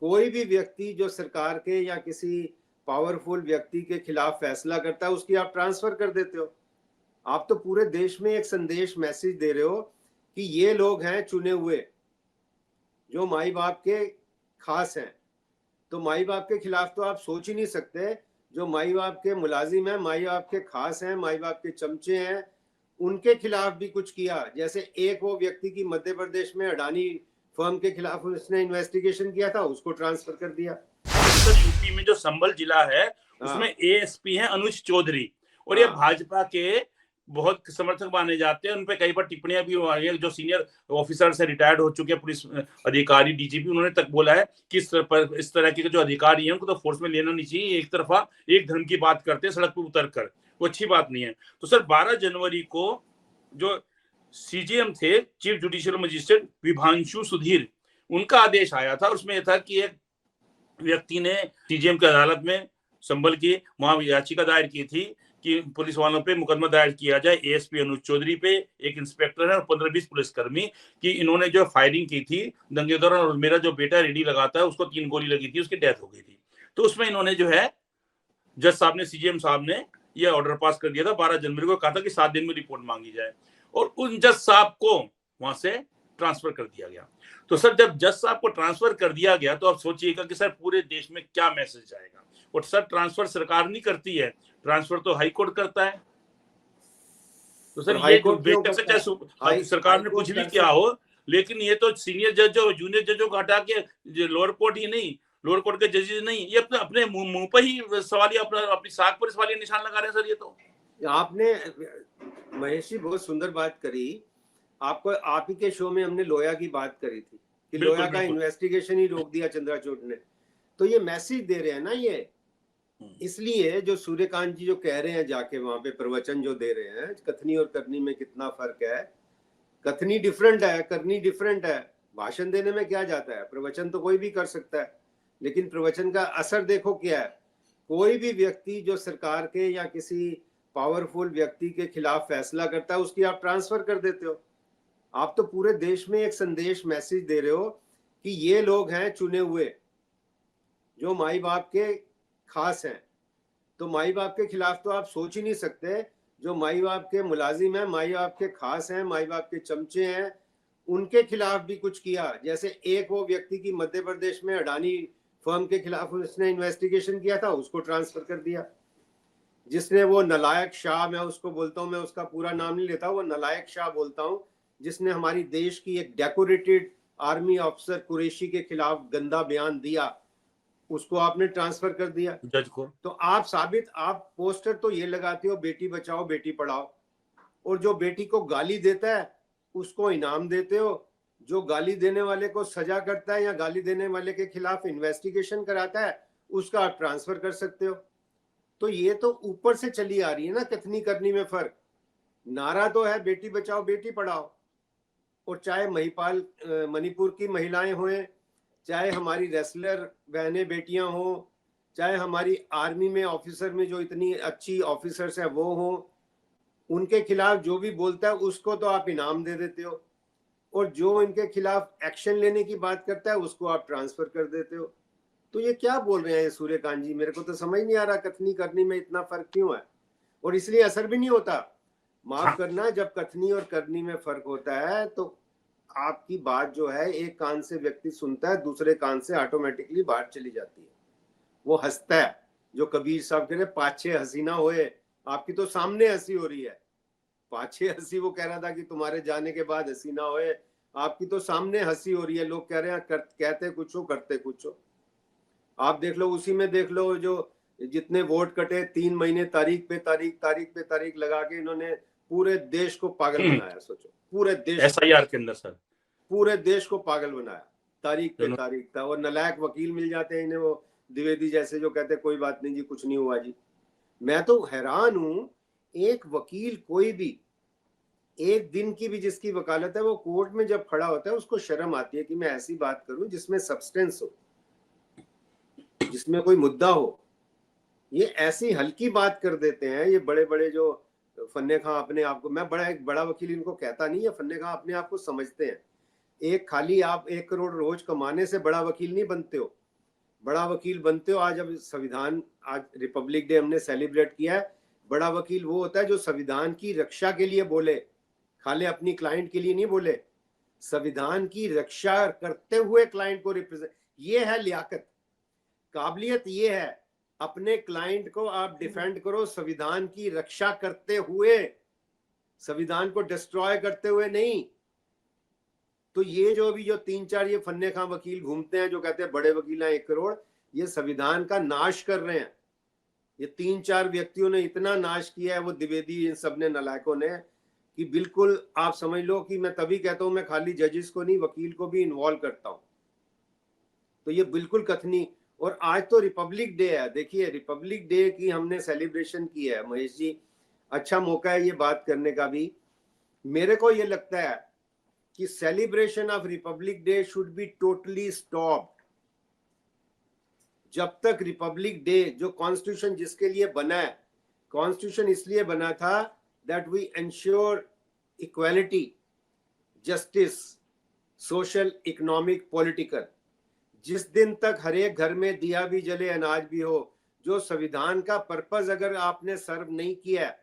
कोई भी व्यक्ति जो सरकार के या किसी पावरफुल व्यक्ति के खिलाफ फैसला करता है उसकी आप ट्रांसफर कर देते हो। आप तो पूरे देश में एक संदेश मैसेज दे रहे हो कि ये लोग हैं चुने हुए जो माई बाप के खास हैं। तो माई बाप के खिलाफ तो आप सोच ही नहीं सकते। जो माई बाप के मुलाजिम हैं, माई बाप के खास हैं, माई बाप के चमचे हैं, उनके खिलाफ भी कुछ किया। जैसे एक वो व्यक्ति की मध्य प्रदेश में अडानी फर्म के खिलाफ उसने इन्वेस्टिगेशन किया था, उसको ट्रांसफर कर दिया। तो यूपी में जो संभल जिला है उसमें एएसपी हैं अनुज चौधरी, और ये भाजपा के बहुत समर्थक माने जाते हैं। उन पे कई बार टिप्पणियां भी हुई है। जो सीनियर ऑफिसर से रिटायर्ड हो चुके पुलिस अधिकारी, डीजीपी, उन्होंने तक बोला है कि इस तरह के जो अधिकारी हैं उनको तो फोर्स में लेना नहीं चाहिए। एक तरफा एक धर्म की बात करते हैं सड़क पर उतर कर, वो अच्छी बात नहीं है। तो सर 12 जनवरी को जो सीजीएम थे, chief judicial magistrate Vibhanshu Sudhir, उनका आदेश आया था। उसमें यह था कि एक व्यक्ति ने सीजीएम की अदालत में संभल की वहां याचिका दायर की थी कि पुलिस वालों पे मुकदमा दायर किया जाए, एएसपी अनुज चौधरी पे, एक इंस्पेक्टर है और 15-20 पुलिसकर्मी, कि इन्होंने जो फायरिंग की थी दंगे के दौरान, और मेरा जो बेटा रेडी लगाता है उसको 3 गोली लगी थी, उसकी डेथ हो गई थी। तो उसमें इन्होंने जो है जज साहब ने, सीजीएम साहब ने यह ऑर्डर पास कर दिया था 12 जनवरी को, कहा था कि 7 दिन में रिपोर्ट मांगी जाए, और उन जज साहब को वहां से ट्रांसफर कर दिया गया। तो सर जब जज साहब को ट्रांसफर कर दिया गया तो आप सोचिएगा कि सर पूरे देश में क्या मैसेज आएगा। और सर ट्रांसफर सरकार नहीं करती है, ट्रांसफर तो हाई कोर्ट करता है। तो सर ये बेशक से चाहे सरकार ने कुछ भी किया हो, लेकिन ये तो सीनियर जज और जूनियर जजों को हटा के लोअर कोर्ट ही नहीं, लोअर कोर्ट के जजेस नहीं, ये अपने मुंह पर ही सवालिया, अपनी साख पर सवालिया निशान लगा रहे हैं सर। ये तो आपने महेश जी बहुत सुंदर बात करी। आपको आप ही के शो में हमने लोया की बात करी थी कि लोया का इन्वेस्टिगेशन ही रोक दिया चंद्रचूड़ ने। तो ये मैसेज दे रहे हैं ना ये, इसलिए जो सूर्यकांत जी जो कह रहे हैं जाके वहां पे प्रवचन जो दे रहे हैं, कथनी और करनी में कितना फर्क है। कथनी डिफरेंट है, करनी डिफरेंट है। भाषण देने में क्या जाता है, प्रवचन तो कोई भी कर सकता है, लेकिन प्रवचन का असर देखो क्या है। कोई भी व्यक्ति जो सरकार के या किसी पावरफुल व्यक्ति के खिलाफ फैसला करता है उसकी आप ट्रांसफर कर देते हो। आप तो पूरे देश में एक संदेश मैसेज दे रहे हो कि ये लोग हैं चुने हुए जो माई बाप के खास हैं। तो माई बाप के खिलाफ तो आप सोच ही नहीं सकते। जो माई बाप के मुलाजिम हैं, माई बाप के खास हैं, माई बाप के चमचे हैं, उनके खिलाफ भी कुछ किया। जैसे एक वो व्यक्ति की मध्य प्रदेश में अडानी फर्म के खिलाफ उसने इन्वेस्टिगेशन किया था, उसको ट्रांसफर कर दिया। जिसने वो नलायक शाह, मैं उसको बोलता हूँ, मैं उसका पूरा नाम नहीं लेता, वो नलायक शाह बोलता हूँ, जिसने हमारी देश की एक डेकोरेटेड आर्मी ऑफिसर कुरैशी के खिलाफ गंदा बयान दिया, उसको आपने ट्रांसफर कर दिया जज को। तो आप पोस्टर तो ये लगाते हो बेटी बचाओ बेटी पढ़ाओ, और जो बेटी को गाली देता है उसको इनाम देते हो, जो गाली देने वाले को सजा करता है या गाली देने वाले के खिलाफ इन्वेस्टिगेशन कराता है उसका आप ट्रांसफर कर सकते हो। तो ये तो ऊपर से चली आ रही है ना कथनी करनी में फर्क। नारा तो है बेटी बचाओ बेटी पढ़ाओ, और चाहे महिपाल मणिपुर की महिलाएं हों, चाहे हमारी रेसलर बहनें बेटियां हों, चाहे हमारी आर्मी में ऑफिसर में जो इतनी अच्छी ऑफिसर्स हैं वो हों, उनके खिलाफ जो भी बोलता है उसको तो आप इनाम दे देते हो, और जो इनके खिलाफ एक्शन लेने की बात करता है उसको आप ट्रांसफर कर देते हो। तो ये क्या बोल रहे हैं सूर्यकांत जी, मेरे को तो समझ नहीं आ रहा कथनी करनी में इतना फर्क क्यों है, और इसलिए असर भी नहीं होता। माफ करना, जब कथनी और करनी में फर्क होता है तो आपकी बात जो है एक कान से व्यक्ति सुनता है, दूसरे कान से ऑटोमेटिकली बाहर चली जाती है, वो हंसता है। जो कबीर साहब कह रहे पाछे हंसी ना होए, आपकी तो सामने हंसी हो रही है। पाछे हंसी वो कह रहा था कि तुम्हारे जाने के बाद हंसी ना होए, आपकी तो सामने हंसी हो रही है। लोग कह रहे हैं कहते कुछ हो करते कुछ हो। आप देख लो, उसी में देख लो, जो जितने वोट कटे 3 महीने तारीख पे तारीख लगा के इन्होंने पूरे देश को पागल बनाया। सोचो, पूरे देश एसआईआर के अंदर सर पूरे देश को पागल बनाया, तारीख पे तारीख था। और नलायक वकील मिल जाते हैं इन्हें, वो द्विवेदी जैसे, जो कहते कोई बात नहीं जी, कुछ नहीं हुआ जी। मैं तो हैरान हूं, एक वकील कोई भी एक दिन की भी जिसकी वकालत है, वो कोर्ट में जब खड़ा होता है उसको शर्म आती है कि मैं ऐसी बात करूं जिसमें सब्सटेंस हो, जिसमें कोई मुद्दा हो। ये ऐसी हल्की बात कर देते हैं ये बड़े बड़े जो फन्ने खां अपने आप को, मैं एक बड़ा वकील इनको कहता नहीं है, फन्ने खां अपने आप को समझते हैं। एक खाली आप 1 करोड़ रोज कमाने से बड़ा वकील नहीं बनते हो। बड़ा वकील बनते हो। आज अब संविधान, आज रिपब्लिक डे हमने सेलिब्रेट किया है। बड़ा वकील वो होता है जो संविधान की रक्षा के लिए बोले, खाली अपनी क्लाइंट के लिए नहीं बोले, संविधान की रक्षा करते हुए क्लाइंट को रिप्रेजेंट। ये है लियाकत, काबिलियत ये है, अपने क्लाइंट को आप डिफेंड करो संविधान की रक्षा करते हुए, संविधान को डिस्ट्रॉय करते हुए नहीं। तो ये जो भी जो 3-4 ये फन्ने खां वकील घूमते हैं जो कहते हैं बड़े वकील हैं 1 करोड़, ये संविधान का नाश कर रहे हैं। ये 3-4 व्यक्तियों ने इतना नाश किया है, वो द्विवेदी, इन सब ने, नालायकों ने, कि बिल्कुल आप समझ लो कि मैं तभी कहता हूं मैं खाली जजेस को नहीं, वकील को भी इन्वॉल्व करता हूं। तो ये बिल्कुल कथनी। और आज तो रिपब्लिक डे है, देखिए रिपब्लिक डे की हमने सेलिब्रेशन की है महेश जी, अच्छा मौका है ये बात करने का भी। मेरे को ये लगता है कि celebration of Republic day should be totally stopped. जब तक रिपब्लिक डे, जो कॉन्स्टिट्यूशन जिसके लिए बना है, कॉन्स्टिट्यूशन इसलिए बना था that we ensure equality, justice, social, economic, political. जिस दिन तक हर एक घर में दिया भी जले, अनाज भी हो, जो संविधान का पर्पस अगर आपने सर्व नहीं किया,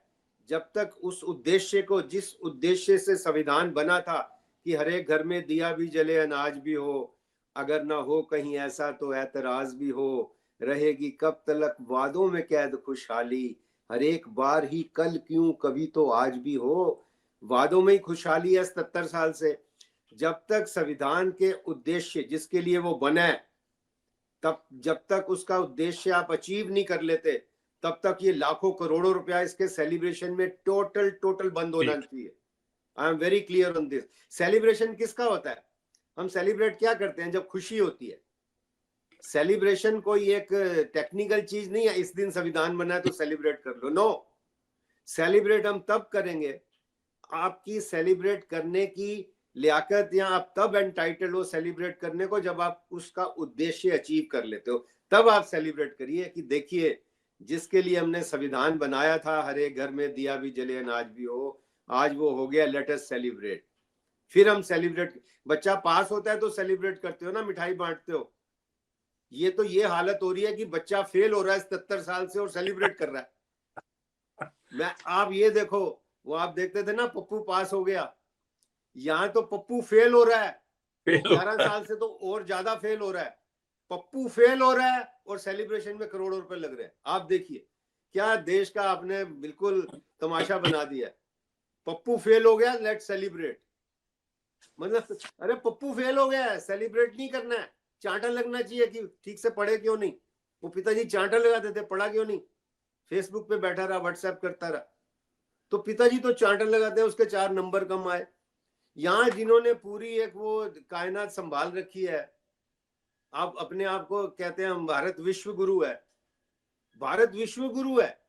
जब तक उस उद्देश्य को, जिस उद्देश्य से संविधान बना था कि हर एक घर में दिया भी जले, अनाज भी हो, अगर ना हो कहीं ऐसा तो ऐतराज भी हो, रहेगी कब तलक वादों में कैद खुशहाली, हर एक बार ही कल क्यों, कभी तो आज भी हो। वादों में ही खुशहाली है 77 साल से। जब तक संविधान के उद्देश्य जिसके लिए वो बना है, तब जब तक उसका उद्देश्य आप अचीव नहीं कर लेते, तब तक ये लाखों करोड़ों रुपया इसके सेलिब्रेशन में टोटल बंद होना चाहिए। I am very clear on this. Celebration किसका होता है? हम सेलिब्रेट क्या करते हैं जब खुशी होती है। सेलिब्रेशन कोई एक टेक्निकल चीज नहीं है, इस दिन संविधान बना है तो सेलिब्रेट कर लो, नो। सेलिब्रेट हम तब करेंगे, आपकी सेलिब्रेट करने की लियाकत, या आप तब एंटाइटल्ड हो सेलिब्रेट करने को जब आप उसका उद्देश्य अचीव कर लेते हो, तब आप सेलिब्रेट करिए कि देखिए जिसके लिए हमने संविधान बनाया था, हर एक घर में दिया भी जले, अनाज भी हो, आज वो हो गया, लेट अस सेलिब्रेट। फिर हम सेलिब्रेट, बच्चा पास होता है तो सेलिब्रेट करते हो ना, मिठाई बांटते हो। ये तो ये हालत हो रही है कि बच्चा फेल हो रहा है 77 साल से और सेलिब्रेट कर रहा है। आप ये देखो, वो आप देखते थे ना पप्पू पास हो गया, यहाँ तो पप्पू फेल हो रहा है, वो 11 साल से तो और ज्यादा फेल हो रहा है। पप्पू फेल हो रहा है और सेलिब्रेशन में करोड़ों रुपए लग रहे हैं। आप देखिए क्या देश का आपने बिल्कुल तमाशा बना दिया है। पप्पू फेल हो गया, लेट सेलिब्रेट। मतलब अरे पप्पू फेल हो गया है, सेलिब्रेट नहीं करना है, चांटा लगना चाहिए कि ठीक से पढ़े क्यों नहीं। वो पिताजी चांटा लगाते थे, पढ़ा क्यों नहीं, फेसबुक पे बैठा रहा, व्हाट्सएप करता रहा। तो पिताजी तो चांटा लगाते हैं, उसके 4 नंबर कम आए। यहाँ जिन्होंने पूरी एक वो कायनात संभाल रखी है, आप अपने आप को कहते हैं हम भारत विश्व गुरु है। भारत विश्व गुरु है,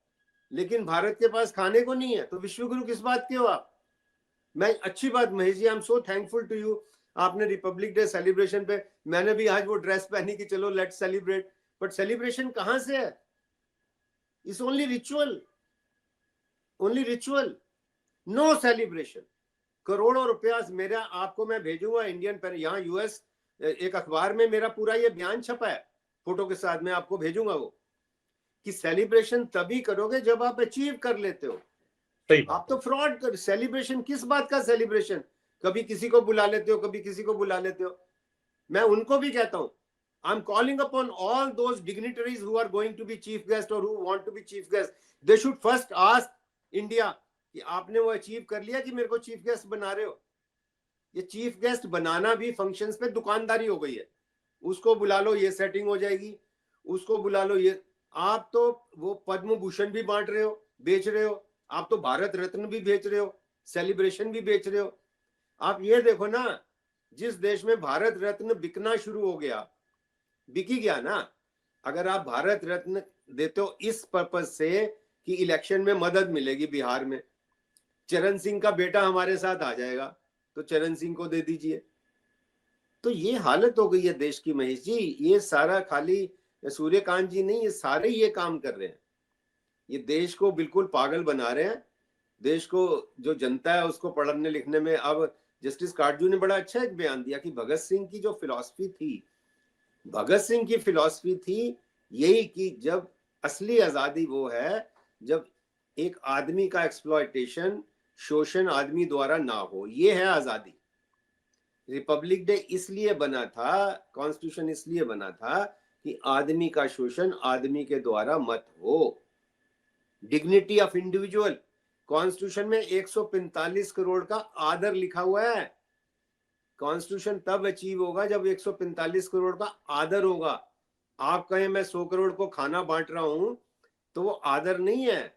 लेकिन भारत के पास खाने को नहीं है, तो विश्व गुरु किस बात के हो आप? मैं अच्छी बात Mahesh ji, I am so thankful to you. आपने रिपब्लिक डे सेलिब्रेशन पे, मैंने भी आज वो ड्रेस पहनी कि चलो लेट्स सेलिब्रेट, बट सेलिब्रेशन कहां से है? It's only ritual, only ritual, no celebration. करोड़ों रुपया मेरा, आपको मैं भेजूंगा इंडियन पर, यहाँ यूएस एक अखबार में मेरा पूरा ये बयान छपा है फोटो के साथ, मैं आपको भेजूंगा वो, कि सेलिब्रेशन तभी करोगे जब आप अचीव कर लेते हो। आप तो फ्रॉड कर, सेलिब्रेशन किस बात का सेलिब्रेशन? कभी किसी को बुला लेते हो, कभी किसी को बुला लेते हो। मैं उनको भी कहता हूं, I am calling upon all those dignitaries who are going to be chief guest और who want to be chief guest, they should first ask India कि आपने वो अचीव कर लिया कि मेरे को चीफ गेस्ट बना रहे हो। ये चीफ गेस्ट बनाना भी फंक्शंस पे दुकानदारी हो गई है। उसको बुला लो, ये सेटिंग हो जाएगी, उसको बुला लो, ये। आप तो वो पद्म भूषण भी बांट रहे हो, बेच रहे हो, आप तो भारत रत्न भी बेच रहे हो, सेलिब्रेशन भी बेच रहे हो। आप ये देखो ना, जिस देश में भारत रत्न बिकना शुरू हो गया, बिक ही गया ना। अगर आप भारत रत्न देते हो इस पर्पज से कि इलेक्शन में मदद मिलेगी, बिहार में चरण सिंह का बेटा हमारे साथ आ जाएगा तो चरण सिंह को दे दीजिए। तो ये हालत हो गई है देश की महेश जी। ये सारा खाली सूर्यकांत जी नहीं, ये सारे ये काम कर रहे हैं, ये देश को बिल्कुल पागल बना रहे हैं। देश को, जो जनता है उसको पढ़ने लिखने में, अब जस्टिस काटजू ने बड़ा अच्छा एक बयान दिया कि भगत सिंह की जो फिलॉसफी थी भगत सिंह की फिलॉसफी थी यही कि जब असली आजादी वो है जब एक आदमी का एक्सप्लॉयटेशन, शोषण आदमी द्वारा ना हो, ये है आजादी। रिपब्लिक डे इसलिए बना था, कॉन्स्टिट्यूशन इसलिए बना था कि आदमी का शोषण आदमी के द्वारा मत हो। डिग्निटी ऑफ इंडिविजुअल, कॉन्स्टिट्यूशन में 145 करोड़ का आदर लिखा हुआ है। कॉन्स्टिट्यूशन तब अचीव होगा जब 145 करोड़ का आदर होगा। आप कहें मैं 100 करोड़ को खाना बांट रहा हूं तो वो आदर नहीं है,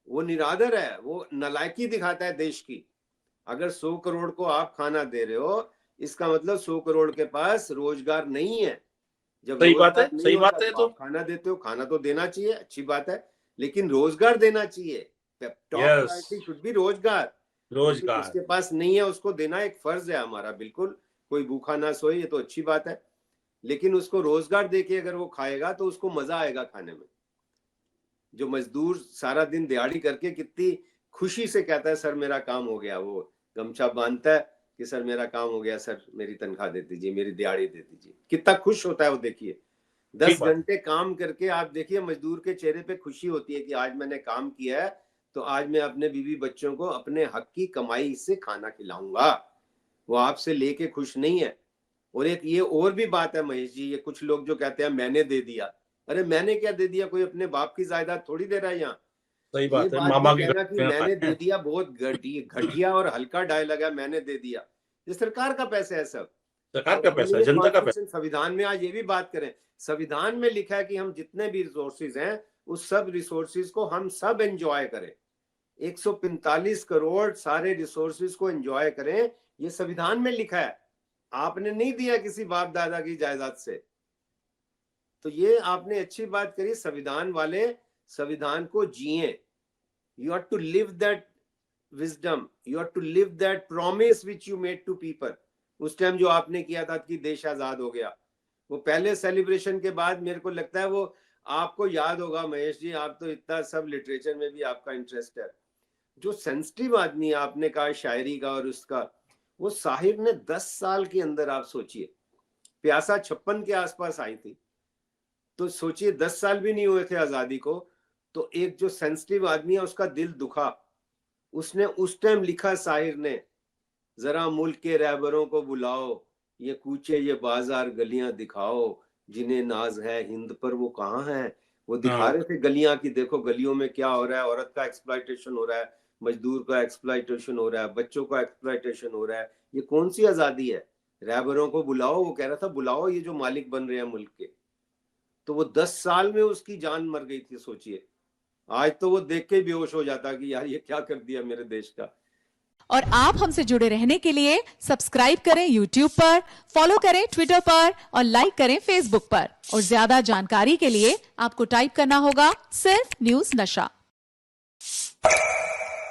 वो निरादर है, वो नालायकी दिखाता है देश की। अगर 100 करोड़ को आप खाना दे रहे हो इसका मतलब 100 करोड़ के पास रोजगार नहीं है। जब सही बात है, रोजगार नहीं सही होता बात है। तो तो आप खाना देते हो, खाना तो देना चाहिए, अच्छी बात है, लेकिन रोजगार देना चाहिए। Top yes, priority should be रोजगार। लेकिन रोजगार। जिसके पास नहीं है उसको देना एक फर्ज है हमारा, बिल्कुल। कोई भूखा ना सोए ये तो अच्छी बात है, लेकिन उसको रोजगार देके अगर वो खाएगा तो उसको मजा आएगा खाने में। जो मजदूर सारा दिन दिहाड़ी करके कितनी खुशी से कहता है सर मेरा काम हो गया, वो गमछा बांधता है कि सर मेरा काम हो गया, सर मेरी तनख्वाह दे दीजिए, मेरी दिहाड़ी दे दीजिए, कितना खुश होता है वो। देखिए 10 घंटे काम करके आप देखिए मजदूर के चेहरे पे खुशी होती है कि आज मैंने काम किया है तो आज मैं अपने बीवी बच्चों को अपने हक की कमाई से खाना खिलाऊंगा। वो आपसे लेके खुश नहीं है। और एक ये और भी बात है महेश जी, ये कुछ लोग जो कहते हैं मैंने दे दिया, अरे मैंने क्या दे दिया, कोई अपने बाप की जायदाद थोड़ी दे रहा है यहाँ। सही ये बात है, बात भी मामा के कहना घर कि में मैंने खाए दे दिया बहुत घटिया और हल्का डायलॉग है, मैंने दे दिया। ये सरकार का पैसा है सब। सरकार और का हमने पैसा है, ये जनता का पैसा। कॉन्स्टिट्यूशन संविधान में आज ये भी बात करें, संविधान में लिखा है कि हम जितने भी रिसोर्सेज हैं उस सब रिसोर्सेज को हम सब एंजॉय करें। 145 करोड़ सारे रिसोर्सेज को एंजॉय करें, ये संविधान में लिखा है। आपने नहीं दिया किसी बाप दादा की जायदाद से। तो ये आपने अच्छी बात करी, संविधान वाले संविधान को जिए। You have to live that wisdom, you have to live that promise which you made to people। उस टाइम जो आपने किया था कि देश आजाद हो गया, वो पहले सेलिब्रेशन के बाद मेरे को लगता है वो आपको याद होगा महेश जी, आप तो इतना सब लिटरेचर में भी आपका इंटरेस्ट है। जो सेंसिटिव आदमी आपने कहा शायरी का और उसका, वो साहिर ने 10 साल के अंदर, आप सोचिए प्यासा 56 के आसपास आई थी, तो सोचिए 10 साल भी नहीं हुए थे आजादी को, तो एक जो सेंसिटिव आदमी है उसका दिल दुखा। उसने उस टाइम लिखा साहिर ने, जरा मुल्क के रहबरों को बुलाओ, ये कूचे ये बाजार गलियां दिखाओ, जिन्हें नाज है हिंद पर वो कहाँ है। वो दिखा रहे थे गलियां की, देखो गलियों में क्या हो रहा है, औरत का एक्सप्लॉयटेशन हो रहा है, मजदूर का एक्सप्लॉयटेशन हो रहा है, बच्चों का एक्सप्लॉयटेशन हो रहा है। ये कौन सी आजादी है? रहबरों को बुलाओ, वो कह रहा था बुलाओ ये जो मालिक बन रहे हैं मुल्क के। तो वो 10 साल में उसकी जान मर गई थी, सोचिए। आज तो वो देख के बेहोश हो जाता कि यार ये क्या कर दिया मेरे देश का। और आप हमसे जुड़े रहने के लिए सब्सक्राइब करें YouTube पर, फॉलो करें ट्विटर पर और लाइक करें Facebook पर। और ज्यादा जानकारी के लिए आपको टाइप करना होगा सिर्फ न्यूज नशा।